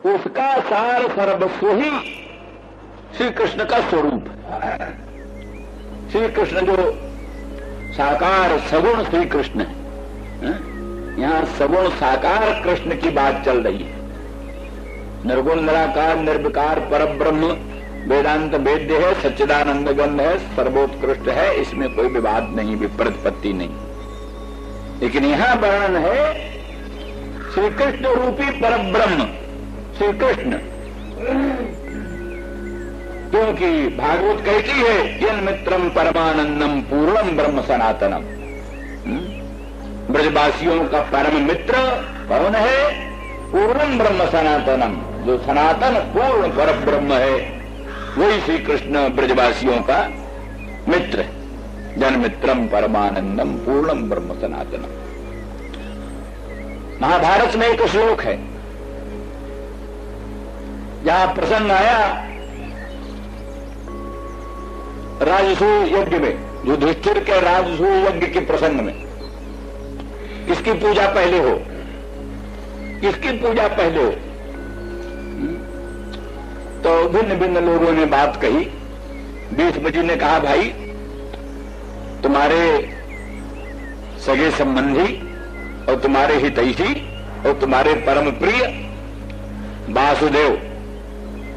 उसका सार सर्वस्व ही श्री कृष्ण का स्वरूप है। श्री कृष्ण जो साकार सगुण श्री कृष्ण है, यहां सगुण साकार कृष्ण की बात चल रही है। निर्गुण निराकार निर्विकार परब्रह्म वेदांत वेद्य है, सच्चिदानंद गंध है, सर्वोत्कृष्ट है, इसमें कोई विवाद नहीं, विप्रतिपत्ति नहीं। लेकिन यहां वर्णन है श्री कृष्ण रूपी परब्रह्म श्री कृष्ण, क्योंकि भागवत कहती है यन मित्रम परमानंदम पूर्णम ब्रह्म सनातनम। ब्रजवासियों का परम मित्र कौन है? पूर्णम ब्रह्म सनातनम, जो सनातन पूर्ण पर ब्रह्म है वही श्री कृष्ण ब्रजवासियों का मित्र है। जन मित्रम परमानंदम पूर्णम ब्रह्म सनातनम। महाभारत में एक श्लोक है जहां प्रसंग आया राजसूय यज्ञ में, युधिष्ठिर के राजसूय यज्ञ के प्रसंग में। किसकी पूजा पहले हो, किसकी पूजा पहले हो? तो भिन्न भिन्न लोगों ने बात कही। भीष्म जी ने कहा भाई तुम्हारे सगे संबंधी और तुम्हारे हितैषी और तुम्हारे परम प्रिय वासुदेव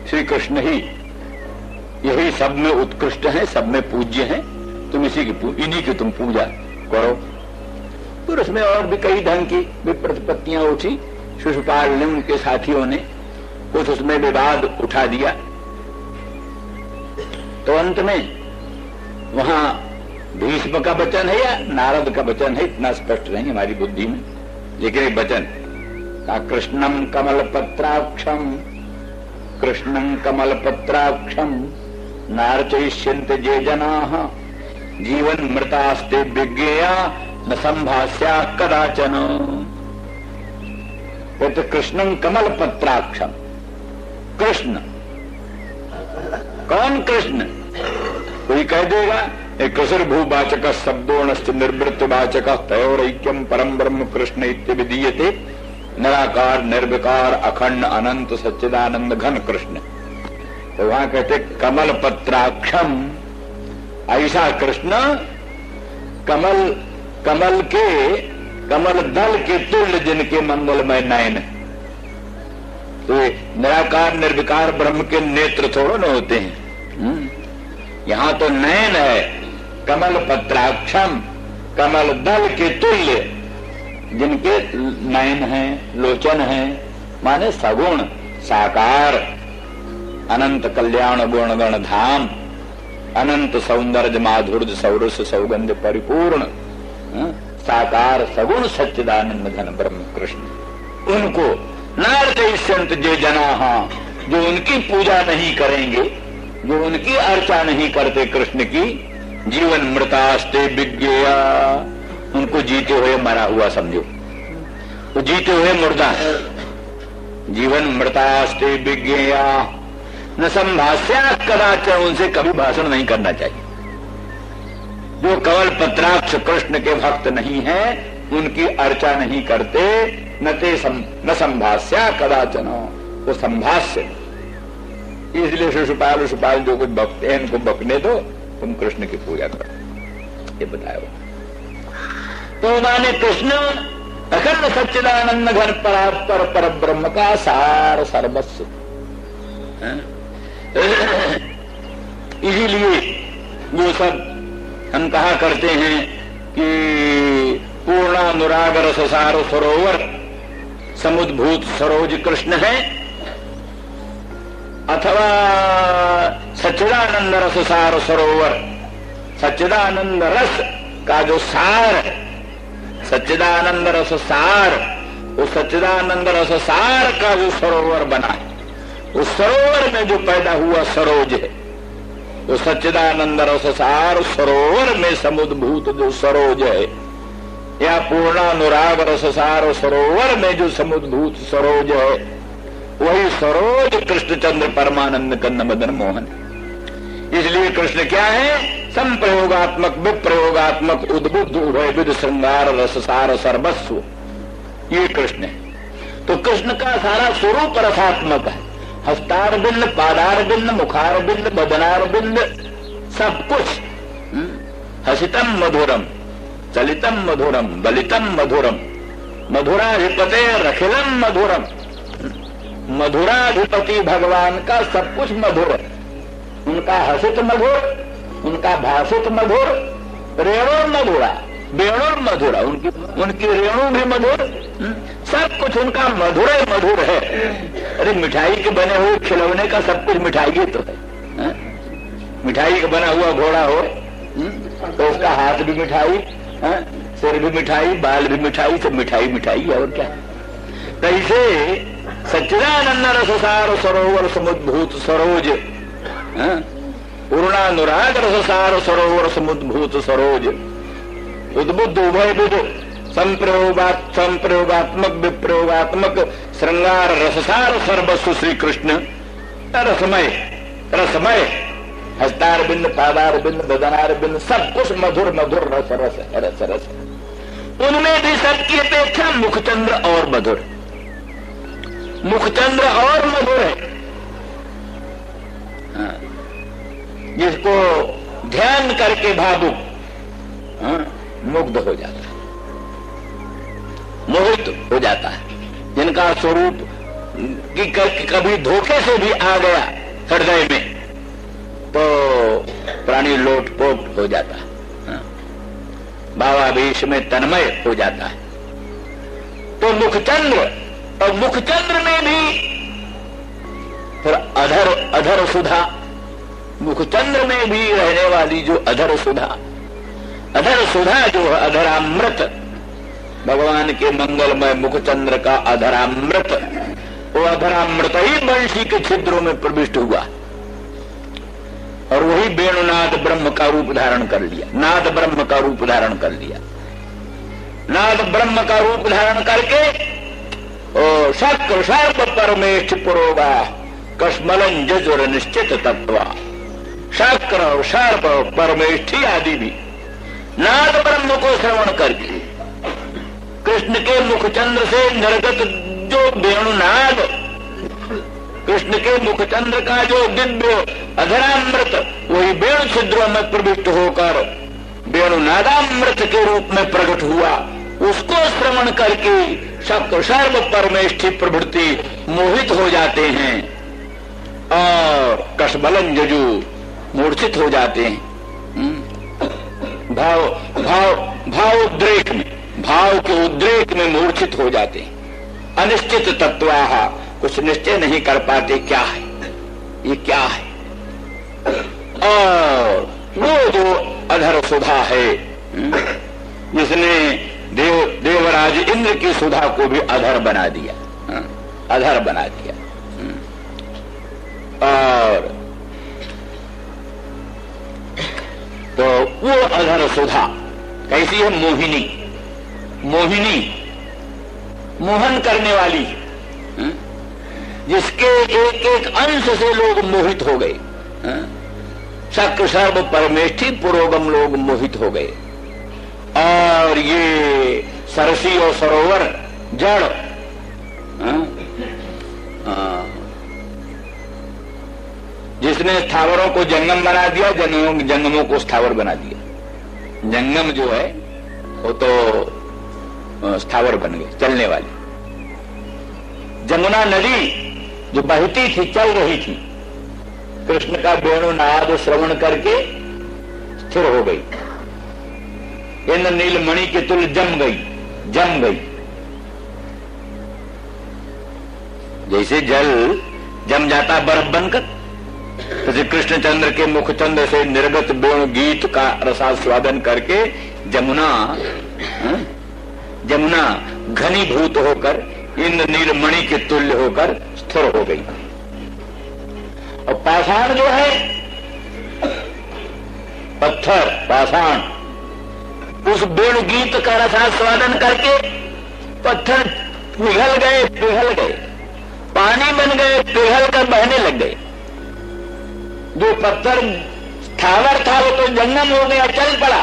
श्री कृष्ण ही, यही सब में उत्कृष्ट है, सब में पूज्य है, तुम इन्हीं की तुम पूजा करो। फिर उसमें और भी कई ढंग की विप्रतिपत्तियां उठी। शिशुपाल ने, उनके साथियों ने कुछ उसमें विवाद उठा दिया। तो अंत में वहां भीष्म का वचन है या नारद का वचन है, इतना स्पष्ट नहीं हमारी बुद्धि में, लेकिन एक वचन का कृष्णम कमल पत्राक्षम, कृष्णं कमल पत्राक्षम नार्चयिष्यन्त जे जनाः जीवन मृतास्ते विज्ञेया न संभास्या कदाचन। तो कृष्णं कमल पत्राक्षम, कृष्ण कौन कृष्ण? कोई कह देगा कृष्ण भूवाचक शब्दोनश्च निर्वृत्त वाचक तयोरैक्यम परम ब्रह्म कृष्ण इत्यभिधीयते निराकार निर्विकार अखंड अनंत सच्चिदानंद घन कृष्ण। तो वहां कहते कमल पत्राक्षम, ऐसा कृष्ण कमल, कमल के, कमल दल के तुल्य जिनके मंगलमय नयन। तो निराकार निर्विकार ब्रह्म के नेत्र थोड़ो न होते हैं, यहां तो नयन है। कमल पत्राक्षम, कमल दल के तुल्य जिनके नयन हैं, लोचन हैं, माने सगुण साकार, अनंत कल्याण गुणगण धाम, अनंत सौंदर्य माधुर्य सौरस सौगंध परिपूर्ण साकार सगुण सच्चिदानंद घन ब्रह्म कृष्ण। उनको नार्चयिष्यन्त जे जनाः, जो उनकी पूजा नहीं करेंगे, जो उनकी अर्चा नहीं करते कृष्ण की, जीवन मृतास्ते विज्ञेया, उनको जीते हुए मरा हुआ समझो, तो जीते हुए मुर्दा है। जीवन मृतास्ते विज्ञेया न संभास्या कदाचन, उनसे कभी भाषण नहीं करना चाहिए। जो कमल पत्राक्ष कृष्ण के भक्त नहीं है, उनकी अर्चा नहीं करते, न संभास्या कदाचन, वो संभाष्य। इसलिए शिशुपाल जो कुछ बकते हैं इनको बकने दो, तुम कृष्ण की पूजा करो, ये बताया। तो माने कृष्ण अखंड सच्चिदानंद घन परात्पर पर ब्रह्म का सार सर्वस्व। इसीलिए वो सब हम कहा करते हैं कि पूर्णानुराग रससार सरोवर समुद्भूत सरोज कृष्ण है, अथवा सच्चिदानंद रससार सरोवर, सच्चिदानंद रस का जो सार है, सच्चिदानंद रस सार, उस सच्चिदानंद रस सार का जो सरोवर बना है, उस सरोवर में जो पैदा हुआ सरोज है, तो सच्चिदानंद रस सार सरोवर में समुद्भूत जो सरोज है, या पूर्णानुराग रस सार सरोवर में जो समुद्भूत सरोज है, वही सरोज कृष्णचंद्र परमानंद कंद मदन मोहन। इसलिए कृष्ण क्या है? संप्रयोगात्मक विप्रयोगात्मक उद्बुद्ध उभय विद श्रृंगार रससार सर्वस्व, ये कृष्ण है। तो कृष्ण का सारा स्वरूप रसात्मक है। हस्तार बिंद, पादार बिंद, मुखार बिंद, बदनार बिंद, सब कुछ। हसितम मधुरम, चलितम मधुरम, बलितम मधुरम, मधुराधिपते रखिलम मधुरम। मधुराधिपति भगवान का सब कुछ मधुर है। उनका हसित मधुर, उनका भाषित मधुर, रेणु मधुरा, वेणुर मधुरा, उनकी रेणु भी मधुर, सब कुछ उनका मधुर मधुर है। अरे मिठाई के बने हुए खिलौने का सब कुछ मिठाई ही तो है। मिठाई का बना हुआ घोड़ा हो तो उसका हाथ भी मिठाई, सिर भी मिठाई, बाल भी मिठाई, सब मिठाई मिठाई, और क्या। कैसे सच्चिदानंद रससार सरोवर समुद्भूत सरोज, पूर्णानुराग रससार सरोवर समुद्भूत सरोज, उद्बुद्ध उभय बुद्ध संप्रयोगात्मक विप्रयोगात्मक श्रृंगार रससार सर्वस्व श्री कृष्ण रसमय रसमय। हस्तार बिंद, पादार बिंद, बदनार बिंद, सब कुछ मधुर मधुर रस रस रस रस। उनमें भी सबकी अपेक्षा मुखचंद्र और मधुर, मुखचंद्र और मधुर है। जिसको ध्यान करके भावुक मुग्ध हो जाता है, मोहित हो जाता है। जिनका स्वरूप कि कभी धोखे से भी आ गया हृदय में तो प्राणी लोटपोट हो जाता है, भावावेश में तन्मय हो जाता है। तो मुखचंद्र, और मुखचंद्र में भी फिर अधर अधर सुधा, मुखचंद्र में भी रहने वाली जो अधर सुधा, अधर सुधा जो है अधरामृत, भगवान के मंगलमय मुखचंद्र का अधरामृत, वो अधरामृत ही बंशी के छिद्रों में प्रविष्ट हुआ और वही वेणुनाद ब्रह्म का रूप धारण कर लिया, नाद ब्रह्म का रूप धारण कर लिया। नाद ब्रह्म का रूप धारण करके ओ शक्र सर्प परमेष्ठ पुरोगा कश्मलन जजुर निश्चित तत्वा। शक्र और सर्प परमेष्ठी आदि भी नाद ब्रह्म को श्रवण करके कृष्ण के मुखचंद्र से निर्गत जो वेणुनाद, कृष्ण के मुखचंद्र का जो दिव्य अधरामृत वही वेणु छिद्रों में प्रविष्ट होकर वेणुनादामृत के रूप में प्रकट हुआ, उसको श्रवण करके शक्र सर्व परमेष्ठी प्रवृत्ति मोहित हो जाते हैं और कशबलन जजू मूर्छित हो जाते हैं। भाव भाव भाव उद्रेक में, भाव के उद्रेक में मूर्छित हो जाते हैं। अनिश्चित तत्वाहा, कुछ निश्चय नहीं कर पाते क्या है ये, क्या है। और वो जो अधर सुधा है जिसने देवराज इंद्र की सुधा को भी अधर बना दिया, अधर बना दिया। और तो वो अधर सुधा कैसी है? मोहिनी, मोहिनी मोहन करने वाली, जिसके एक एक अंश से लोग मोहित हो गए। शक्र सर्व परमेष्ठी पुरोगम लोग मोहित हो गए। और ये सरसी और सरोवर जड़, जिसने स्थावरों को जंगम बना दिया, जंगमों को स्थावर बना दिया। जंगम जो है वो तो स्थावर बन गए, चलने वाली। जमुना नदी जो बहती थी, चल रही थी, कृष्ण का वेणुनाद श्रवण करके स्थिर हो गई, इंद्र नीलमणि के तुल्य जम गई, जम गई। जैसे जल जम जाता बर्फ बनकर, तो कृष्णचंद्र के मुखचंद्र से निर्गत वेणु गीत का रसास्वादन करके जमुना जमुना घनीभूत होकर इंद्र नीलमणि के तुल्य होकर स्थिर हो गई। और पाषाण जो है, पत्थर पाषाण, उस वेणु गीत का रसास्वादन करके पत्थर पिघल गए, पिघल गए, पानी बन गए, पिघल कर बहने लग गए। जो पत्थर स्थावर था वो तो जंगम हो गया, चल पड़ा,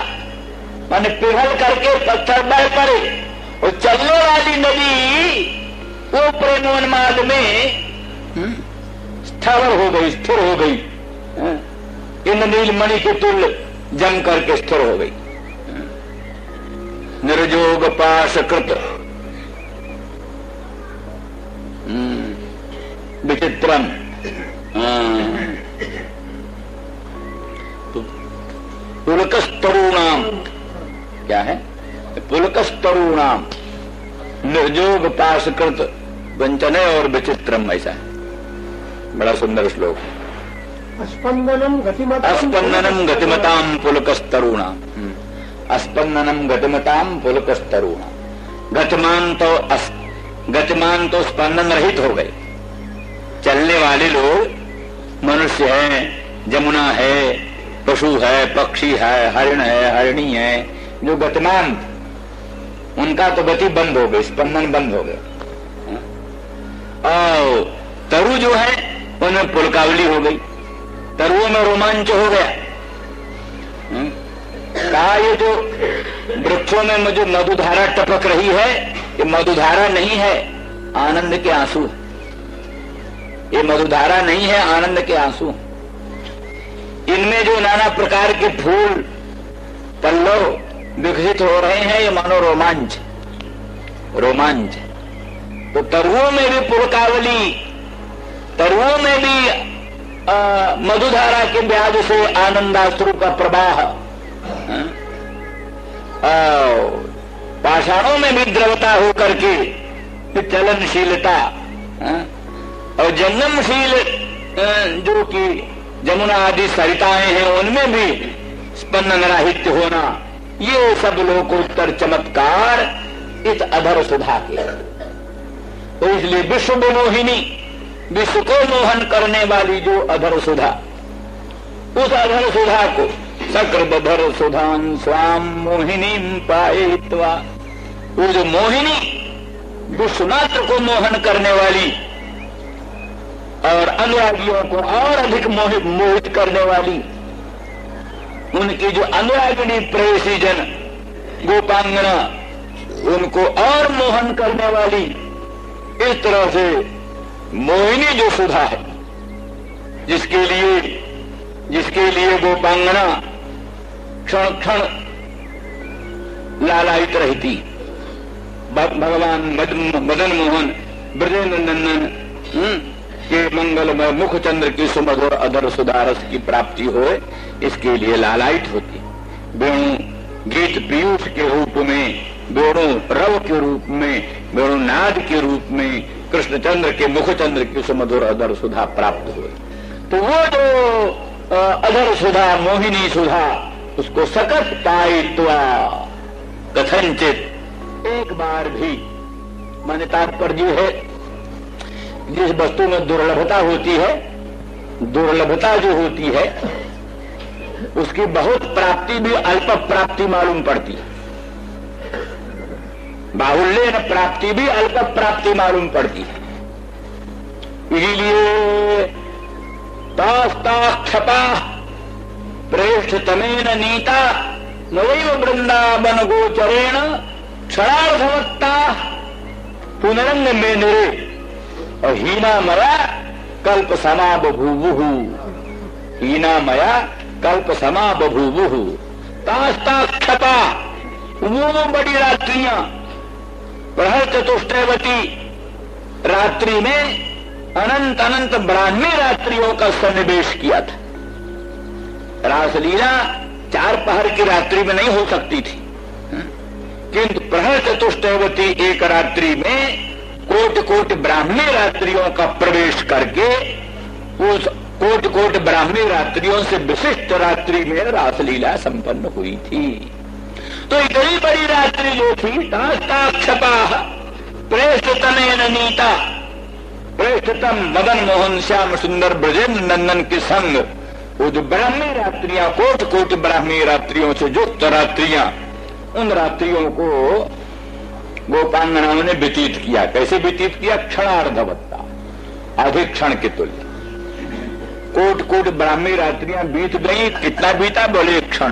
माने पिघल करके पत्थर बह पड़े। और चलने वाली नदी वो प्रेमोन्माद में स्थावर हो गई, स्थिर हो गई, इंद्रनील मणि के तुल्य जम करके स्थिर हो गई। निर्जोग पाश कृत विचित्रम, पुलकस्तरुणाम, क्या है? पुलकस्तरुणाम निर्जोग पाशकृत वंचने और विचित्रम, ऐसा है। बड़ा सुंदर श्लोक। अस्पंदनम गतिमताम पुलकस्तरुणाम, अस्पंदनम गतिमताम पुलकस्तरुणाम। गतिमान तो स्पंदन रहित हो गए। चलने वाले लोग मनुष्य है, जमुना है, पशु है, पक्षी है, हरिण है, हरिणी है, जो गतिमान, उनका तो गति बंद हो गई, स्पंदन बंद हो गया। और तरु जो है उनमें पुलकावली हो गई, तरुओं में रोमांच हो गया। कहा ये जो वृक्षों में मुझे मधुधारा टपक रही है, ये मधुधारा नहीं है, आनंद के आंसू है। ये मधुधारा नहीं है, आनंद के आंसू। इनमें जो नाना प्रकार के फूल पल्लव विकसित हो रहे हैं, ये मानो रोमांच, रोमांच। तो तरुओं में भी पुलकावली, तरुओं में भी मधुधारा के ब्याज से आनंदाश्रु का प्रवाह, पाषाणों में भी द्रवता होकर के चलनशीलता, और जंगमशील जो कि जमुना आदि सरिताएं हैं उनमें भी स्पंदन राहित्य होना, ये सब लोकोत्तर चमत्कार इस अधर सुधा के। तो इसलिए विश्व मोहिनी, विश्व को मोहन करने वाली जो अधर सुधा, उस अधर सुधा को सकृदधर सुधान स्वाम मोहिनी पायित्वा, वो जो मोहिनी विश्व मात्र को मोहन करने वाली और अनुरागियों को और अधिक मोहित करने वाली, उनकी जो अनुरागिणी प्रेयसी जन गोपांगना, उनको और मोहन करने वाली, इस तरह से मोहिनी जो सुधा है, जिसके लिए गोपांगना क्षण क्षण लालायित रहती। भगवान मदन मोहन ब्रजेंद्र नंदन के मंगलमय मुख चंद्र की सुमधुर अधर सुधारस की प्राप्ति हो, इसके लिए लालायित होती। वेणु गीत पीयूष के रूप में, वेणु रव के रूप में, वेणु नाद के रूप में कृष्णचंद्र के मुखचंद्र की सुमधुर अधर सुधा प्राप्त हुए। तो वो जो अधर सुधा, मोहिनी सुधा, उसको सकत पायित्वा कथनचित, एक बार भी, माने तात्पर्य है जिस वस्तु में दुर्लभता होती है, दुर्लभता जो होती है उसकी बहुत प्राप्ति भी अल्प प्राप्ति मालूम पड़ती है। बाहुल्य न प्राप्ति भी अल्प प्राप्ति मालूम पड़ती है। इसीलिए तास्ताक्षपा प्रेष्ठ तमेन नीता नवैव वृंदावन गोचरेण क्षणार्धवत्ता पुनरंग में निरे और हीना मया कल्प समा बभूवुहु, हीना मया कल्प समा बभूवुहु। तास्ताक्षपा, वो बड़ी रात्रियां, प्रहर चतुष्टयवती रात्रि में अनंत अनंत ब्राह्मी रात्रियों का सन्निवेश किया था। रासलीला 4 पहर की रात्रि में नहीं हो सकती थी, किंतु प्रहर चतुष्टयवती एक रात्रि में कोटि कोटि ब्राह्मी रात्रियों का प्रवेश करके उस कोटि कोटि ब्राह्मी रात्रियों से विशिष्ट रात्रि में रासलीला संपन्न हुई थी। तो इतनी बड़ी रात्रि जो थी, तास्ताक्षपा प्रेष्ठतमेन नीता, प्रेष्ठतम मदन मोहन श्याम सुंदर ब्रजेंद्र नंदन के संग वो जो ब्राह्मी रात्रियां, कोटि कोटि ब्राह्मी रात्रियों से युक्त रात्रियां, उन रात्रियों को गोपांगनाओं ने व्यतीत किया। कैसे व्यतीत किया? क्षणार्धवत्ता, आधे क्षण के तुल्य। कोटि कोटि ब्राह्मी रात्रियां बीत गई, कितना बीता? बोले क्षण,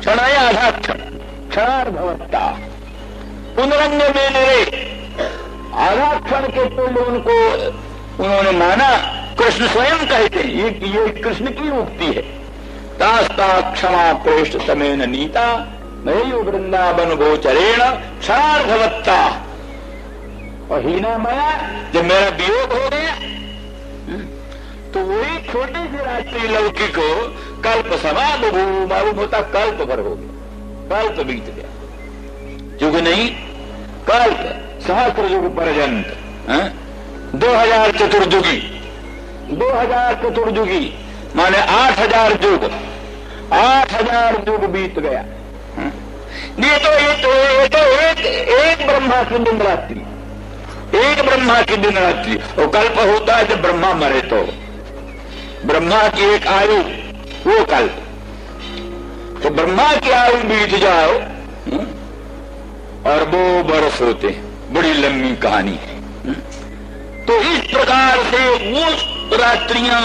क्षण है आधा क्षण, क्षणार्धवत्ता। पुनरंग में निरे, आधा क्षण के तुल्य उनको उन्होंने माना। कृष्ण स्वयं कहते हैं, ये कृष्ण की उक्ति है। तास्ता क्षमा प्रेष्ठ तमेन नीता मयि वृंदावन गोचरेण क्षणार्धवत्ता। और हीना माया, जब मेरा वियोग हो गया तो वही छोटी सी रात्रि लौकिक को कल्प समा बभू, मालूम होता कल्प भर हो गया, कल्प बीत गया। युग नहीं, कल्प, सहस्र युग पर्यंत, 2000 चतुर्युगी, 2000 चतुर्युगी माने 8000 युग, 8000 युग बीत गया। ये तो एक ब्रह्मा की दिन रात्रि, एक ब्रह्मा की दिन रात्रि। और कल्प होता है जब ब्रह्मा मरे तो, ब्रह्मा की एक आयु वो कल्प। तो ब्रह्मा की आयु बीत जाओ और वो बरस होते हैं, बड़ी लंबी कहानी है। तो इस प्रकार से वो रात्रियां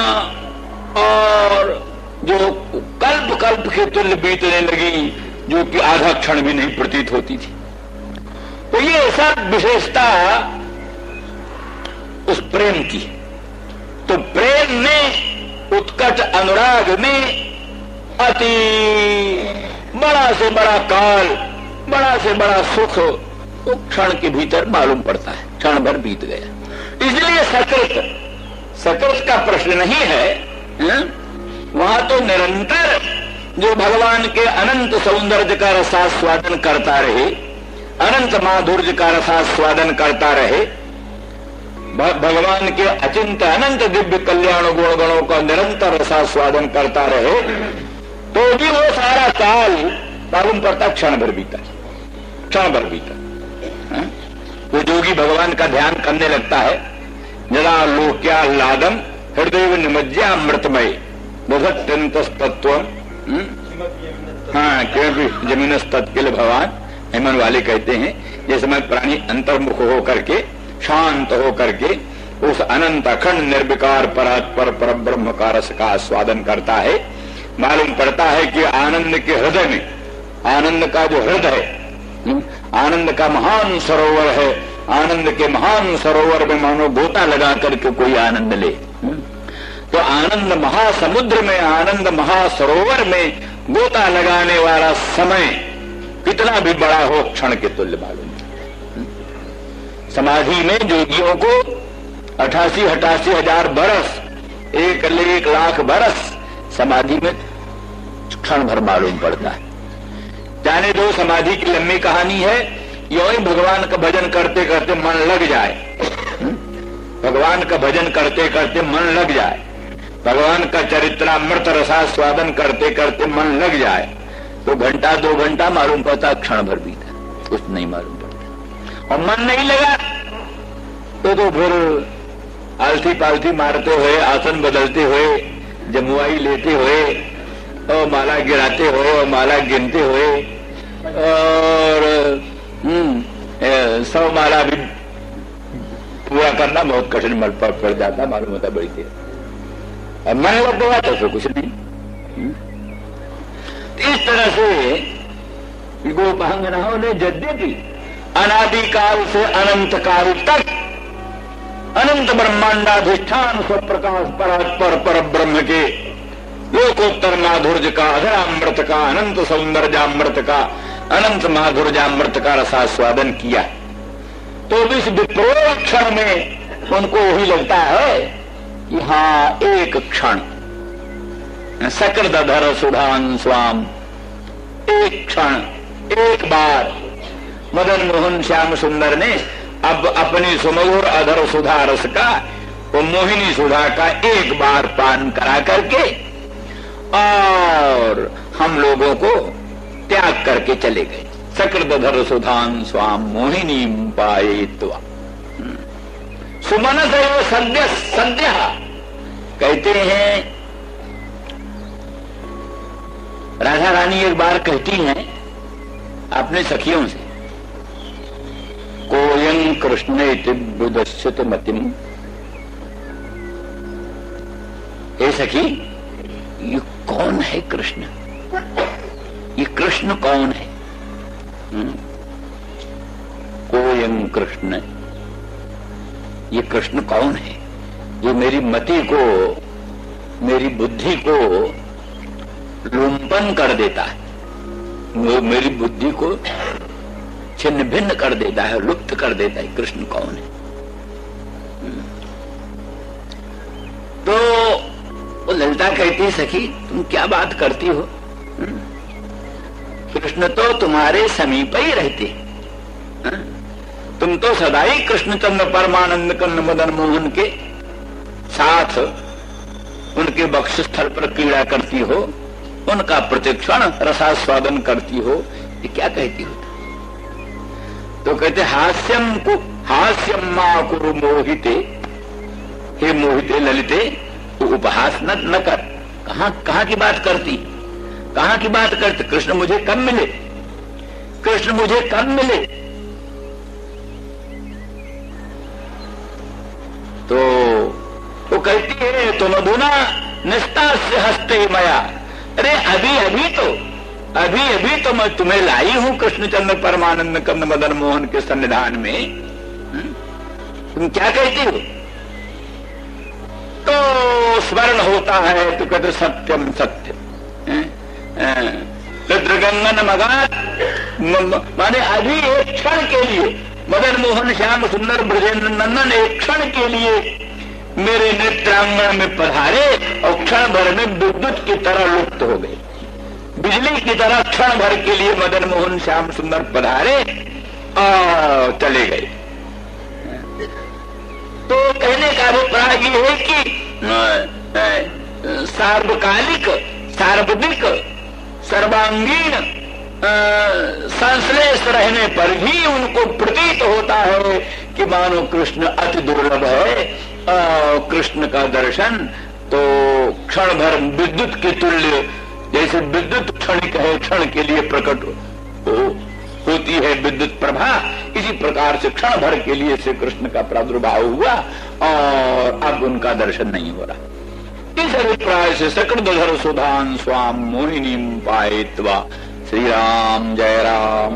और जो कल्प कल्प के तुल्य बीतने लगी, जो कि आधा क्षण भी नहीं प्रतीत होती थी। तो ये सब विशेषता उस प्रेम की। तो प्रेम में, उत्कट अनुराग में अति बड़ा से बड़ा काल, बड़ा से बड़ा सुख वो क्षण के भीतर मालूम पड़ता है, क्षण भर बीत गया। इसलिए सकृत का प्रश्न नहीं है, वहां तो निरंतर जो भगवान के अनंत सौंदर्य का रसास्वादन करता रहे, अनंत माधुर्य का रसास्वादन करता रहे, भगवान के अचिंत अनंत दिव्य कल्याण गुण गणों का निरंतर रसास्वादन करता रहे, तो भी वो सारा काल मालूम पड़ता क्षण भर बीता, क्षण भर बीता। वो जोगी भगवान का ध्यान करने लगता है, जरा लोक्याह्लादम हृदय निमज्या अमृतमय बुधत्यंत तत्व। हाँ, क्योंकि जमीन तत्किल भगवान हेमन वाले कहते हैं, ये समय प्राणी अंतर्मुख हो करके, शांत हो करके उस अनंत अखंड निर्विकार परात्पर पर ब्रह्म का रस का आस्वादन करता है। मालूम पड़ता है कि आनंद के हृदय में, आनंद का जो हृदय है, आनंद का महान सरोवर है, आनंद के महान सरोवर में मानो गोता लगा करके कोई आनंद ले। तो आनंद महासमुद्र में, आनंद महासरोवर में गोता लगाने वाला समय कितना भी बड़ा हो, क्षण के तुल्य मालूम। समाधि में जोगियों को 88 हजार बरस, 1 लाख बरस समाधि में क्षण भर मालूम पड़ता है। जाने दो, समाधि की लंबी कहानी है। यूं ही भगवान का भजन करते करते मन लग जाए, भगवान का भजन करते करते मन लग जाए, भगवान का चरित्रामृत रसास्वादन करते करते मन लग जाए, तो घंटा 2 घंटा मालूम पड़ता, क्षण भर बीता, कुछ नहीं मालूम पड़ता। और मन नहीं लगा तो फिर आलथी पालथी मारते हुए, आसन बदलते हुए, जमुआई लेते हुए और माला गिराते हुए और माला गिनते हुए और 100 माला भी पूरा करना बहुत कठिन मल पर पड़ जाता, मालूम होता बड़ी देर। अब मन लग गया तो फिर कुछ नहीं। इस तरह से गोपांगनाओं ने यद्यपि अनादिकाल से अनंत काल तक अनंत ब्रह्मांडाधिष्ठान स्वप्रकाश परात्पर पर ब्रह्म के लोकोत्तर माधुर्य का, अधरामृत का, अनंत सौंदर्यामृत का, अनंत माधुर्यामृत का रसास्वादन किया, तो इस विप्रो क्षण में उनको वही लगता है कि हाँ, एक क्षण सकृदधर सुधान स्वाम, एक क्षण, एक बार मदन मोहन श्याम सुंदर ने अब अपनी सुमधुर अधर सुधा रस का, वो मोहिनी सुधा का एक बार पान करा करके और हम लोगों को त्याग करके चले गए। सकृदधर सुधान स्वाम मोहिनी पायित्वा सुमनस सद्य सद्य कहते हैं। राधा रानी एक बार कहती हैं अपने सखियों से, कोयं कृष्ण बुदश्चित मतिम, हे सखी, ये कौन है कृष्ण? ये कृष्ण कौन है? कोयं कृष्ण ये कृष्ण कौन है? ये मेरी मति को, मेरी बुद्धि को लुम्पन कर देता है, वो मेरी बुद्धि को छिन्न भिन्न कर देता है, लुप्त कर देता है। कृष्ण कौन है? तो वो ललिता कहती, सखी तुम क्या बात करती हो? कृष्ण तो तुम्हारे समीप ही रहते, तुम तो सदा ही कृष्णचंद्र परमानंद कंद मदन मोहन के साथ उनके वक्षस्थल पर क्रीड़ा करती हो, उनका प्रतिक्षण रसास्वादन करती हो। ये क्या कहती हो? तो कहते हास्यम मा कुरु मोहिते, हे मोहिते ललिते तू उपहास न कर। कहां की बात करती, कहां की बात करते? कृष्ण मुझे कब मिले, कृष्ण मुझे कब मिले? तो वो कहती है तो मधुना निस्तास्य हस्ते मया, अरे अभी तो मैं तुम्हें लाई हूं कृष्णचंद्र परमानंद कंद मदन मोहन के सन्निधान में, तुम क्या कहती हो? तो स्मरण होता है तो कहते सत्यम सत्यम, रुद्रगंगन मगात, माने अभी एक क्षण के लिए मदन मोहन श्याम सुंदर ब्रजेंद्र नंदन एक क्षण के लिए मेरे नेत्रांगण में पधारे और क्षण भर में विद्युत की तरह लुप्त हो गए, बिजली की तरह क्षण भर के लिए मदन मोहन श्याम सुंदर पधारे और चले गए। तो कहने का अभिप्राय ये है कि सार्वकालिक, सार्वधिक, सर्वांगीण संश्लेष रहने पर भी उनको प्रतीत होता है कि मानो कृष्ण अति दुर्लभ है। कृष्ण का दर्शन तो क्षण भर विद्युत के तुल्य, जैसे विद्युत क्षणिक है, क्षण के लिए प्रकट होती है विद्युत प्रभा, इसी प्रकार से क्षण भर के लिए श्री कृष्ण का प्रादुर्भाव हुआ और अब उनका दर्शन नहीं हो रहा। इस अभिप्राय से सकृदधर सुधान स्वाम मोहिनी पायित्वा। श्री राम जय राम।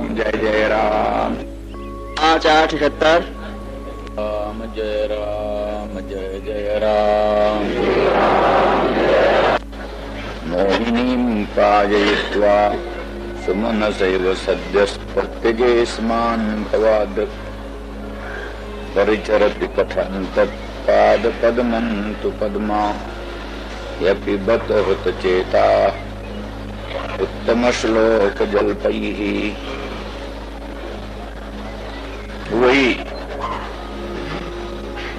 5-8-76 राम जय राम मोहिनीं पाययित्वा सुमनसैव सद्यस्पत्यजे स्मान् भवाद् परिचरति कथं तत्पादपद्मं तु पद्मा यपि बत हुतचेता उत्तमश्लोकजल्पैः। वही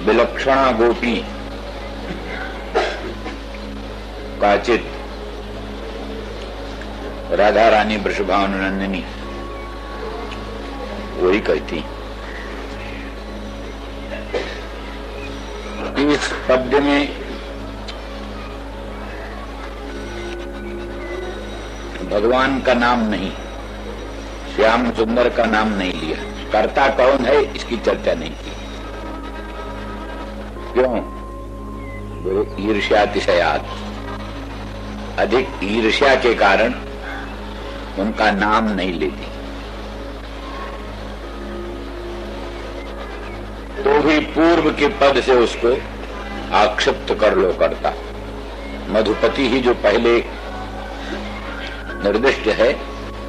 विलक्षणा गोपी काचित राधा रानी वृषभानुनंदिनी वही कहती। इस पद्य में भगवान का नाम नहीं, श्याम सुंदर का नाम नहीं लिया, कर्ता कौन है इसकी चर्चा नहीं की। क्यों? ईर्ष्यातिशयात, अधिक ईर्ष्या के कारण उनका नाम नहीं लेती। तो भी पूर्व के पद से उसको आक्षिप्त कर लो करता। मधुपति ही जो पहले निर्दिष्ट है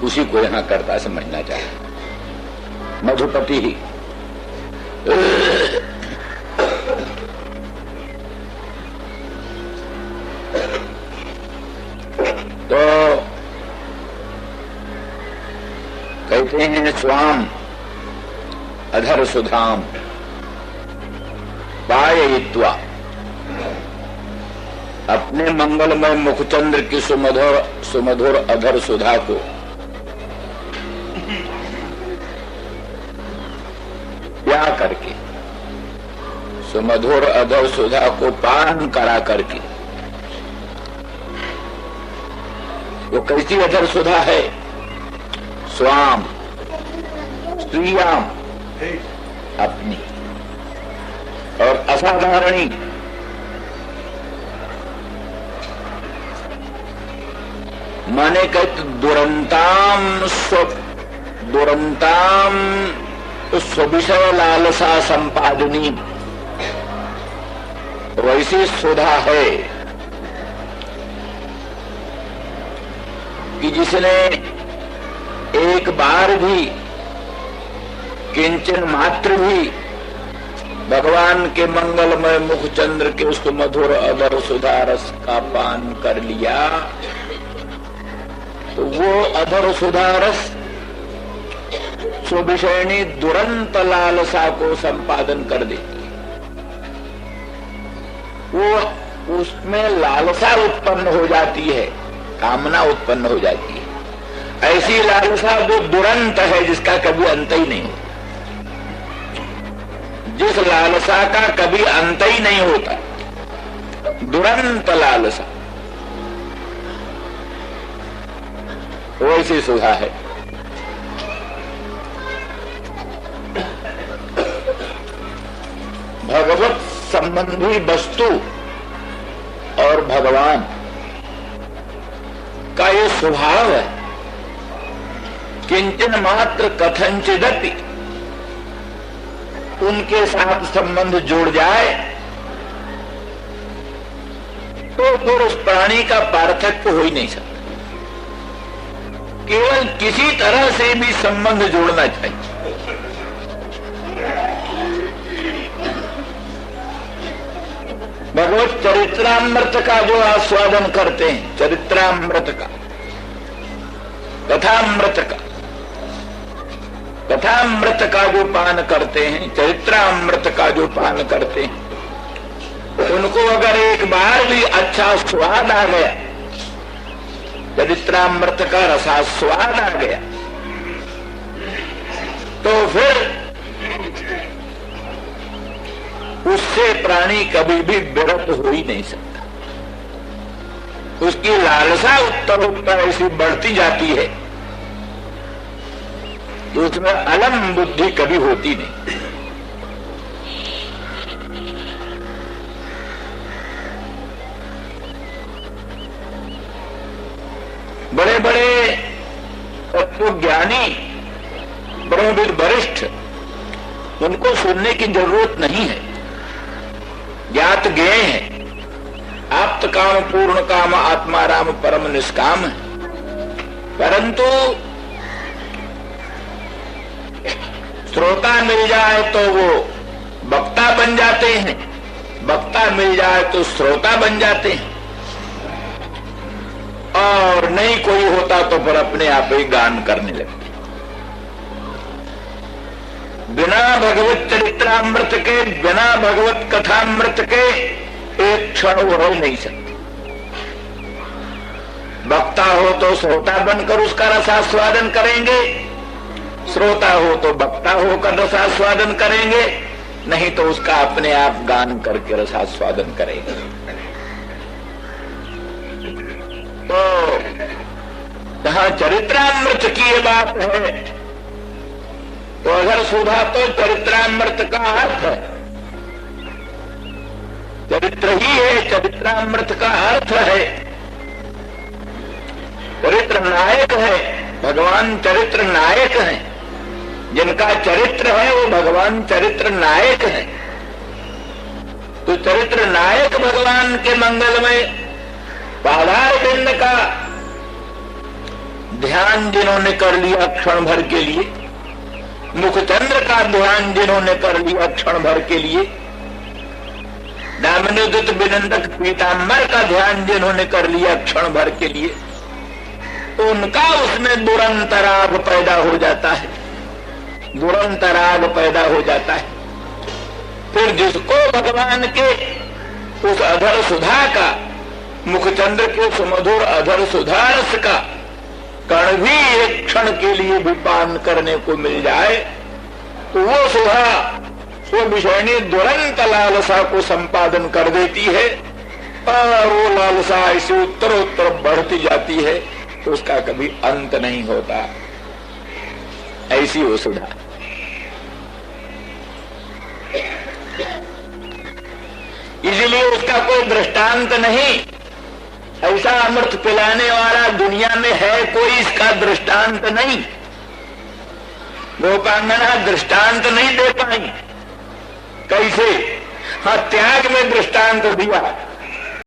उसी को यहां करता समझना चाहिए। मधुपति ही तो कहते हैं स्वाम अधर सुधाम पाययित्वा, अपने मंगलमय मुखचंद्र की सुमधुर अधर सुधा को प्या करके, सुमधुर अधर सुधा को पान करा करके। वो कैसी अधर सुधा है? स्वाम, स्त्रियाम, अपनी, और असाधारणी, माने कहते दुरंताम स्वविषय लालसा संपादनी, वैसी सुधा है कि जिसने एक बार भी किंचन मात्र भी भगवान के मंगलमय मुख चंद्र के उस मधुर अधर सुधा रस का पान कर लिया तो वो अधर सुधा रस सुविषयणी दुरंत लालसा को संपादन कर देती है। वो उसमें लालसा उत्पन्न हो जाती है, कामना उत्पन्न हो जाती है। ऐसी लालसा वो दुरंत है जिसका कभी अंत ही नहीं होता। जिस लालसा का कभी अंत ही नहीं होता, दुरंत लालसा, वैसी सुधा है। भगवत संबंधी वस्तु और भगवान का ये स्वभाव है। किंचन मात्र कथंचिदपि उनके साथ संबंध जुड़ जाए तो फिर उस प्राणी का पार्थक्य हो ही नहीं सकता। केवल किसी तरह से भी संबंध जोड़ना चाहिए। भगवत चरित्रामृत का जो आस्वादन करते हैं, चरित्रामृत का, कथामृत का, कथामृत का जो पान करते हैं, चरित्रामृत का जो पान करते हैं, उनको अगर एक बार भी अच्छा स्वाद आ गया, चरित्रामृत का रसास्वाद आ गया, तो फिर उससे प्राणी कभी भी विरत हो ही नहीं सकता। उसकी लालसा उत्तर उत्तर ऐसी बढ़ती जाती है तो उसमें अलम बुद्धि कभी होती नहीं। बड़े बड़े तत्वज्ञानी, ब्रह्मविद वरिष्ठ, उनको सुनने की जरूरत नहीं है, ज्ञात ज्ञेय है। आप्त काम पूर्ण काम आत्मा राम परम निष्काम है। परंतु श्रोता मिल जाए तो वो वक्ता बन जाते हैं, वक्ता मिल जाए तो श्रोता बन जाते हैं, और नहीं कोई होता तो फिर अपने आप ही गान करने लगते। बिना भगवत चरित्रामृत के, बिना भगवत कथामृत के एक क्षण वो रह नहीं सकते। वक्ता हो तो श्रोता बनकर उसका रसास्वादन करेंगे, श्रोता हो तो वक्ता होकर रसास्वादन करेंगे, नहीं तो उसका अपने आप गान करके रसास्वादन करेंगे। तो जहां चरित्रामृत की ये बात है तो अगर सुधा तो चरित्रामृत का अर्थ है, चरित्र ही है, चरित्रामृत का अर्थ है, चरित्र नायक है। भगवान चरित्र नायक है, जिनका चरित्र है वो भगवान चरित्र नायक है। तो चरित्र नायक भगवान के मंगल में पादार बिंद का ध्यान जिन्होंने कर लिया क्षण भर के लिए, मुखचंद्र का ध्यान जिन्होंने कर लिया क्षण भर के लिए, दामिनीदूत बिनंदक पीतांबर का ध्यान जिन्होंने कर लिया क्षण भर के लिए, तो उनका उसमें दुरंत राग पैदा हो जाता है, दुरंत राग पैदा हो जाता है। फिर जिसको भगवान के उस अधर सुधा का, मुखचंद्र के सुमधुर अधर सुधा रस का कण भी एक क्षण के लिए भी पान करने को मिल जाए तो वो सुधा वो विषयनी दुरंत लालसा को संपादन कर देती है, और वो लालसा ऐसे उत्तरोत्तर बढ़ती जाती है तो उसका कभी अंत नहीं होता। ऐसी वो सुधा। इसलिए उसका कोई दृष्टांत नहीं। ऐसा अमृत पिलाने वाला दुनिया में है कोई, इसका दृष्टांत नहीं। गोपांगना दृष्टांत नहीं दे पाई। कैसे? हाँ, त्याग में दृष्टांत दिया